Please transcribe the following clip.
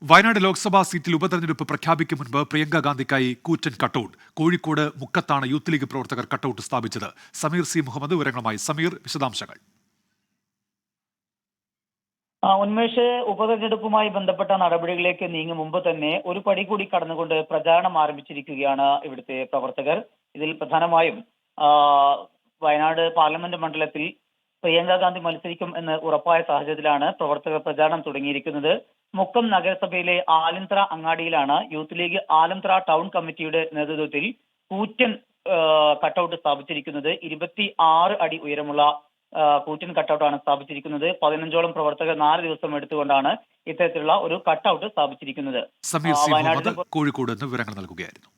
വയനാട് ലോക്സഭാ സീറ്റിൽ ഉപതെരഞ്ഞെടുപ്പ് പ്രഖ്യാപിക്കും മുൻപ് പ്രിയങ്ക ഗാന്ധിക്കായി കൂറ്റൻ കട്ടൌട്ട്. കോഴിക്കോട് മുക്കത്താണ് യൂത്ത് ലീഗ് പ്രവർത്തകർ കട്ടൌട്ട് സ്ഥാപിച്ചത്. സമീർ സി മുഹമ്മദ് വിവരങ്ങളുമായി. സമീർ, വിശദാംശങ്ങൾ. ഉന്മേഷ്, ഉപതെരഞ്ഞെടുപ്പുമായി ബന്ധപ്പെട്ട നടപടികളിലേക്ക് നീങ്ങും മുമ്പ് തന്നെ ഒരു പടി കൂടി കടന്നുകൊണ്ട് പ്രചാരണം ആരംഭിച്ചിരിക്കുകയാണ് ഇവിടുത്തെ പ്രവർത്തകർ. ഇതിൽ പ്രധാനമായും വയനാട് പാർലമെന്റ് മണ്ഡലത്തിൽ പ്രിയങ്ക ഗാന്ധി മത്സരിക്കും എന്ന് ഉറപ്പായ സാഹചര്യത്തിലാണ് പ്രവർത്തകർ പ്രചാരണം തുടങ്ങിയിരിക്കുന്നത്. മുക്കം നഗരസഭയിലെ ആലന്തറ അങ്ങാടിയിലാണ് യൂത്ത് ലീഗ് ആലന്തറ ടൗൺ കമ്മിറ്റിയുടെ നേതൃത്വത്തിൽ കൂറ്റൻ കട്ടൌട്ട് സ്ഥാപിച്ചിരിക്കുന്നത്. 26 അടി ഉയരമുള്ള കൂറ്റൻ കട്ടൌട്ടാണ് സ്ഥാപിച്ചിരിക്കുന്നത്. 15ഓളം പ്രവർത്തകർ 4 ദിവസം എടുത്തുകൊണ്ടാണ് ഇത്തരത്തിലുള്ള ഒരു കട്ടൌട്ട് സ്ഥാപിച്ചിരിക്കുന്നത്. സമീർ സി മുഹമ്മദ് കോഴിക്കോട് നിന്ന് വിവരങ്ങൾ നൽകുകയായിരുന്നു.